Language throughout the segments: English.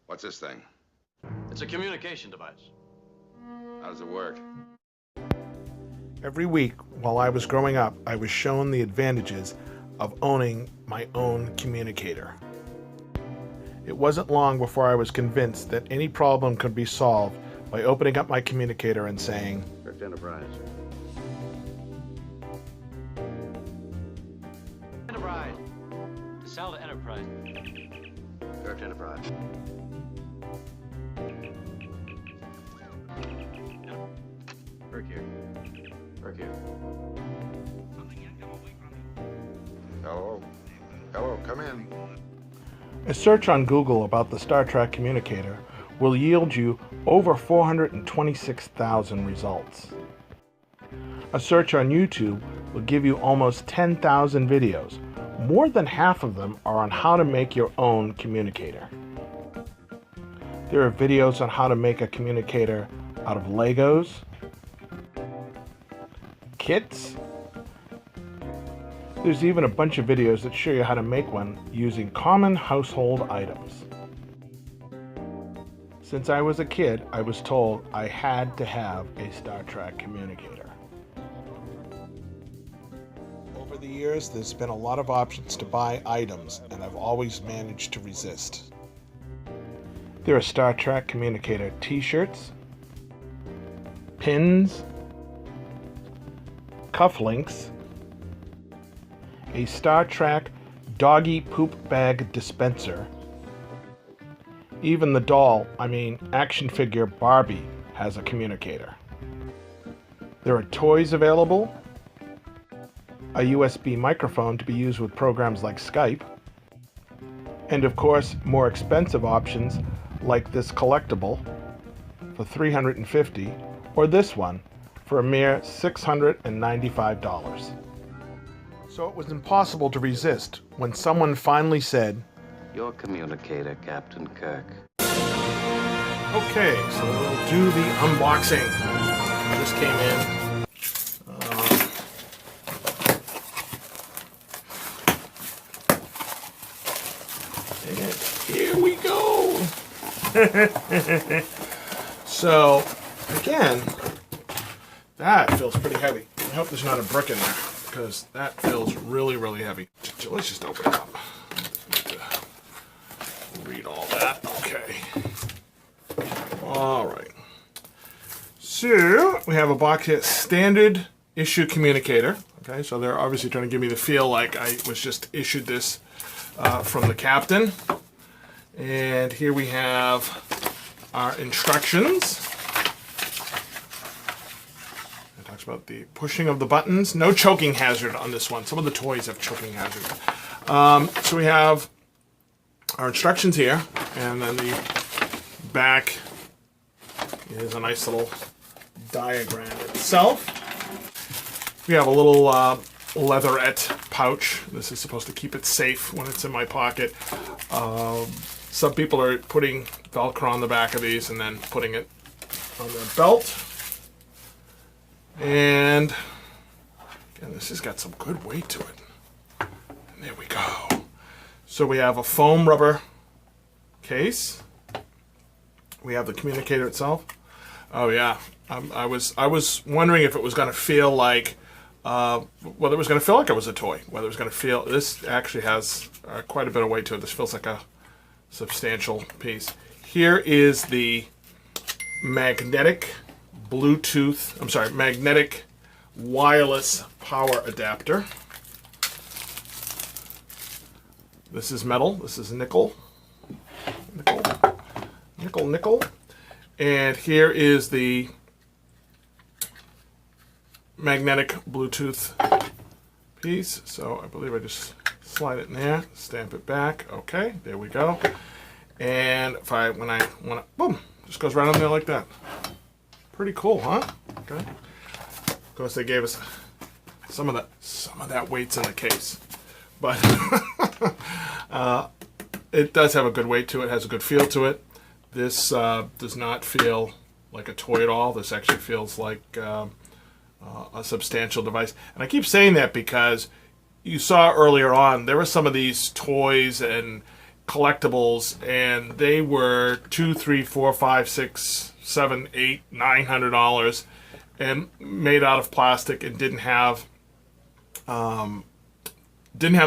What's this thing? It's a communication device. How does it work? Every week while I was growing up, I was shown the advantages of owning my own communicator. It wasn't long before I was convinced that any problem could be solved by opening up my communicator and saying, Direct Enterprise. Enterprise. To sell to Enterprise. Direct Enterprise. Work here. Work here. Hello? Hello, come in. a search on Google about the Star Trek communicator will yield you over 426,000 results. A search on YouTube will give you almost 10,000 videos. More than half of them are on how to make your own communicator. There are videos on how to make a communicator out of Legos, kits. There's even a bunch of videos that show you how to make one using common household items. Since I was a kid, I was told I had to have a Star Trek communicator. Over the years, there's been a lot of options to buy items, and I've always managed to resist. There are Star Trek communicator t-shirts, pins, cufflinks, a Star Trek doggy poop bag dispenser. Even the action figure Barbie has a communicator. There are toys available, a USB microphone to be used with programs like Skype, and of course, more expensive options like this collectible for $350 or this one for a mere $695. So it was impossible to resist when someone finally said, Your communicator, Captain Kirk. okay, so we'll do the unboxing. This came in. And here we go. So, again, that feels pretty heavy. I hope there's not a brick in there, because that feels really, really heavy. Let's just open it up. Read all that. Okay. All right. So we have a box here, standard issue communicator. Okay, so they're obviously trying to give me the feel like I was just issued this from the captain. And here we have our instructions. It talks about the pushing of the buttons. No choking hazard on this one. Some of the toys have choking hazard. So we have our instructions here, and then the back is a nice little diagram itself. We have a little leatherette pouch. This is supposed to keep it safe when it's in my pocket. Some people are putting Velcro on the back of these and then putting it on their belt. And again, this has got some good weight to it. And there we go. So we have a foam rubber case. We have the communicator itself. Oh yeah, I was wondering if it was going to feel like, whether it was going to feel like it was a toy. Whether it was going to feel. This actually has quite a bit of weight to it. This feels like a substantial piece. Here is the magnetic wireless power adapter. This is metal. This is nickel. Nickel. And here is the magnetic Bluetooth piece. So I believe I just slide it in there, stamp it back. Okay, there we go. And when I want to, boom, just goes right on there like that. Pretty cool, huh? Okay. Of course, they gave us some of that weight's in the case, but it does have a good weight to it. Has a good feel to it. This does not feel like a toy at all. This actually feels like a substantial device. And I keep saying that because you saw earlier on, there were some of these toys and collectibles, and they were $200, $300, $400, $500, $600, $700, $800, $900, and made out of plastic, and didn't have the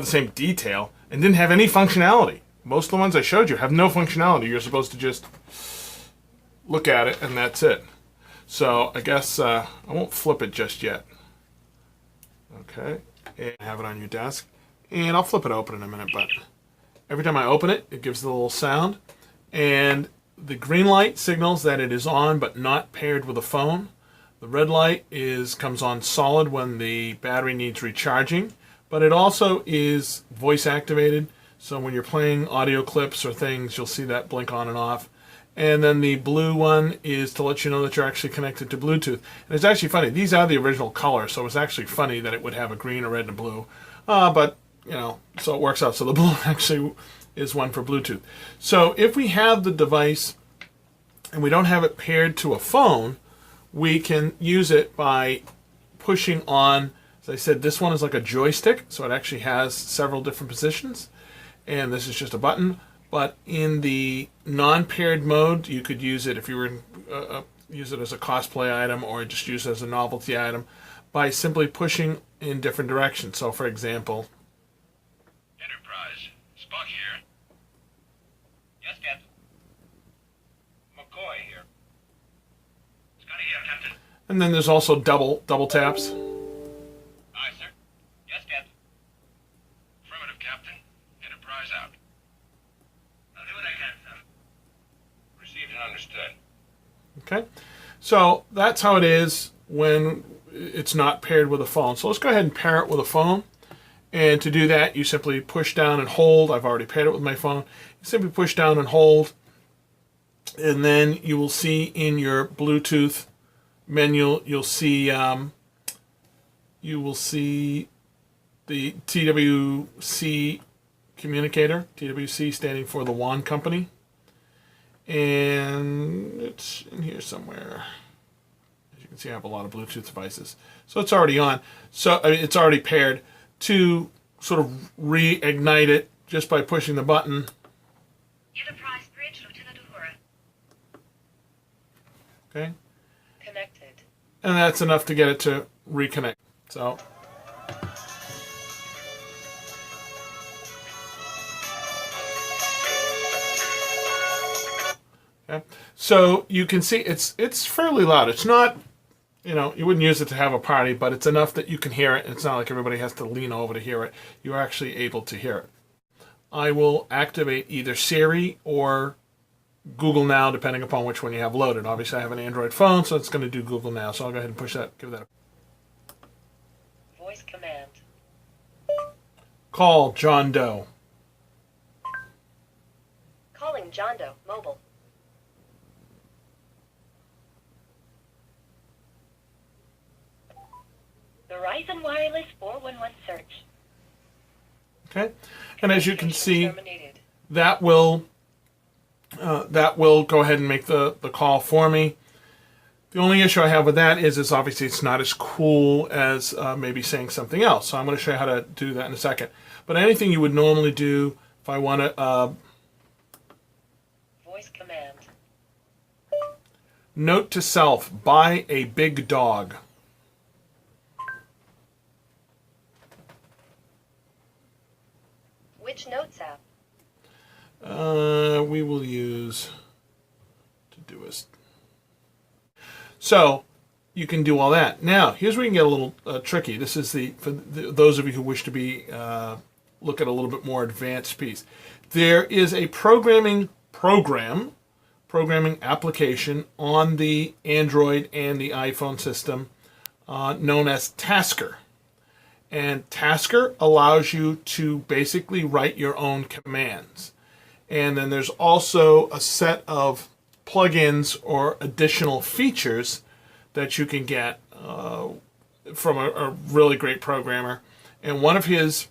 same detail, and didn't have any functionality. Most of the ones I showed you have no functionality. You're supposed to just look at it, and that's it. So I guess I won't flip it just yet. Okay, and have it on your desk, and I'll flip it open in a minute, but every time I open it, it gives the little sound, and the green light signals that it is on but not paired with a phone. The red light comes on solid when the battery needs recharging, but it also is voice activated, so when you're playing audio clips or things, you'll see that blink on and off. And then the blue one is to let you know that you're actually connected to Bluetooth. And it's actually funny, these are the original color, so it's actually funny that it would have a green, a red, and a blue. But, you know, so it works out. So the blue actually is one for Bluetooth. So if we have the device and we don't have it paired to a phone, we can use it by pushing on, as I said, this one is like a joystick, so it actually has several different positions. And this is just a button. But in the non-paired mode, you could use it if you were use it as a cosplay item or just use it as a novelty item by simply pushing in different directions. So, for example, Enterprise, Spock here. Yes, Captain. McCoy here. Scotty here, Captain. and then there's also double taps. Aye, sir. Yes, Captain. Affirmative, Captain. Enterprise out. I'll do what I can, sir. Received and understood. Okay, so that's how it is when it's not paired with a phone. So let's go ahead and pair it with a phone. And to do that, you simply push down and hold. I've already paired it with my phone. You simply push down and hold, and then you will see in your Bluetooth menu, you'll see the TWC Communicator. TWC standing for the WAN Company. And it's in here somewhere. As you can see, I have a lot of Bluetooth devices. So it's already on. So it's already paired. To sort of reignite it just by pushing the button. Enterprise Bridge, Lieutenant Uhura. Okay. Connected. And that's enough to get it to reconnect. So. Okay. So you can see it's fairly loud. It's not, you know, you wouldn't use it to have a party, but it's enough that you can hear it. It's not like everybody has to lean over to hear it. You're actually able to hear it. I will activate either Siri or Google Now, depending upon which one you have loaded. Obviously, I have an Android phone, so it's going to do Google Now. So I'll go ahead and push that, give that a... Voice command. Call John Doe. Calling John Doe, mobile. Verizon Wireless 411 search. Okay, and as you can see, Terminated. that will go ahead and make the call for me. The only issue I have with that is obviously it's not as cool as maybe saying something else. So I'm going to show you how to do that in a second. But anything you would normally do if I want to Voice command. note to self: buy a big dog. Which notes app? We will use Todoist. So you can do all that. Now, here's where you can get a little tricky. This is for those of you who wish to be look at a little bit more advanced piece. There is a programming application on the Android and the iPhone system known as Tasker. And Tasker allows you to basically write your own commands. And then there's also a set of plugins or additional features that you can get from a really great programmer. And one of his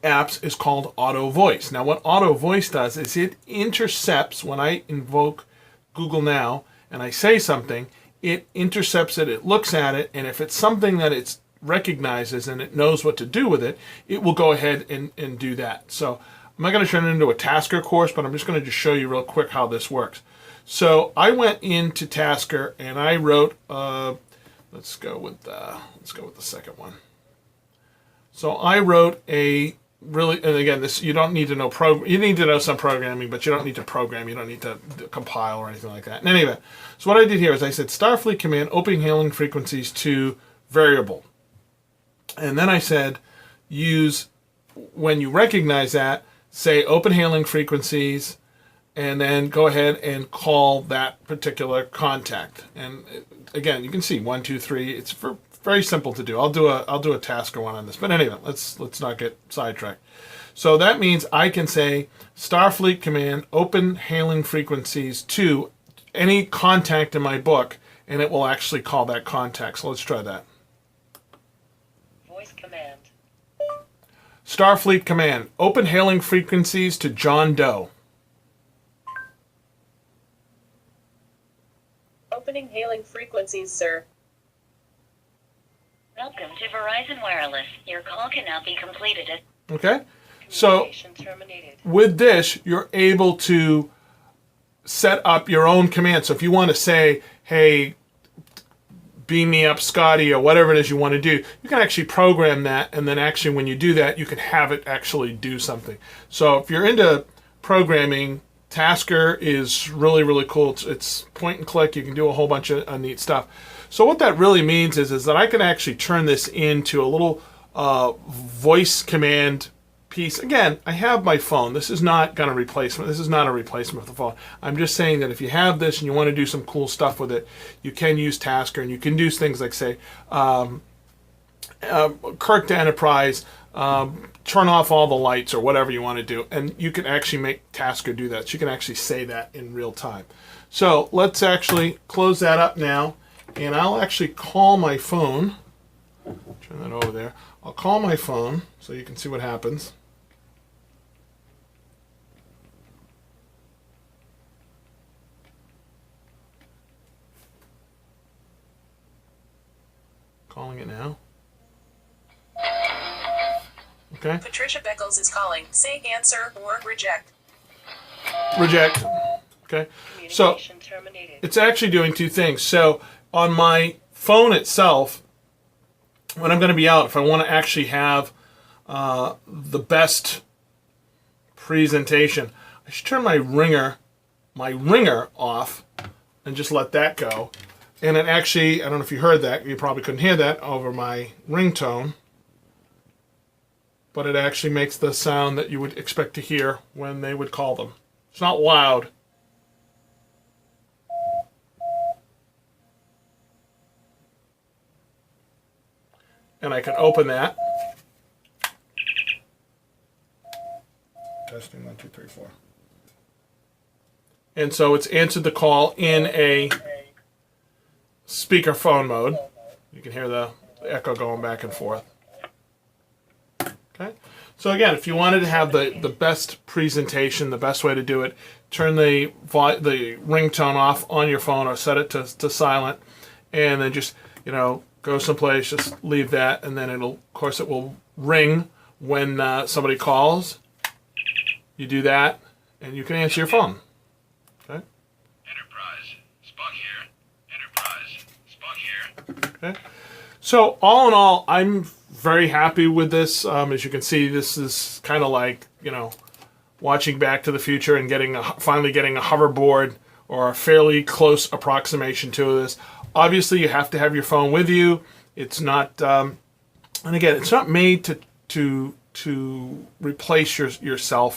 apps is called Auto Voice. Now, what Auto Voice does is it intercepts when I invoke Google Now and I say something, it intercepts it, it looks at it, and if it's something that it's recognizes and it knows what to do with it, it will go ahead and do that. So I'm not going to turn it into a Tasker course, but I'm just going to just show you real quick how this works. So I went into Tasker and I wrote, let's go with the second one. So I wrote a really, and again, this, you don't need to know you need to know some programming, but you don't need to program, you don't need to compile or anything like that. In any event, so what I did here is I said Starfleet command open hailing frequencies to variable. And then I said use, when you recognize that, say open hailing frequencies, and then go ahead and call that particular contact. And again, you can see 1, 2, 3. It's very simple to do. I'll do a Tasker one on this. But anyway, let's not get sidetracked. So that means I can say Starfleet command open hailing frequencies to any contact in my book, and it will actually call that contact. So let's try that. Voice command. Starfleet command open hailing frequencies to John Doe. Opening hailing frequencies, sir. Welcome to Verizon Wireless. Your call cannot be completed. Okay? So Communication terminated. with this, you're able to set up your own command. So if you want to say, hey, beam me up Scotty, or whatever it is you want to do, you can actually program that, and then actually when you do that, you can have it actually do something. So if you're into programming, Tasker is really, really cool. It's point and click. You can do a whole bunch of neat stuff. So what that really means is that I can actually turn this into a little voice command piece. Again, I have my phone. This is not going to replace. This is not a replacement for the phone. I'm just saying that if you have this and you want to do some cool stuff with it, you can use Tasker, and you can do things like, say, Kirk to Enterprise, turn off all the lights, or whatever you want to do, and you can actually make Tasker do that. So you can actually say that in real time. So let's actually close that up now, and I'll actually call my phone. Turn that over there. I'll call my phone so you can see what happens. Calling it now. Okay. Patricia Beckles is calling. Say answer or reject. Reject. Okay. So Communication terminated. it's actually doing two things. So on my phone itself, when I'm going to be out, if I want to actually have the best presentation, I should turn my ringer off and just let that go. And it actually, I don't know if you heard that, you probably couldn't hear that over my ringtone, but it actually makes the sound that you would expect to hear when they would call them. It's not loud. And I can open that. Testing 1, 2, 3, 4. And so it's answered the call in a speakerphone mode. You can hear the echo going back and forth. Okay. So again, if you wanted to have the best presentation, the best way to do it, turn the ringtone off on your phone or set it to silent, and then just, go someplace, just leave that, and then of course it will ring when somebody calls. You do that, and you can answer your phone. Okay. Enterprise. Spock here. Enterprise. Spock here. Okay. So all in all, I'm very happy with this. As you can see, this is kind of like, watching Back to the Future and finally getting a hoverboard or a fairly close approximation to this. Obviously, you have to have your phone with you. It's not, and again, it's not made to replace yourself.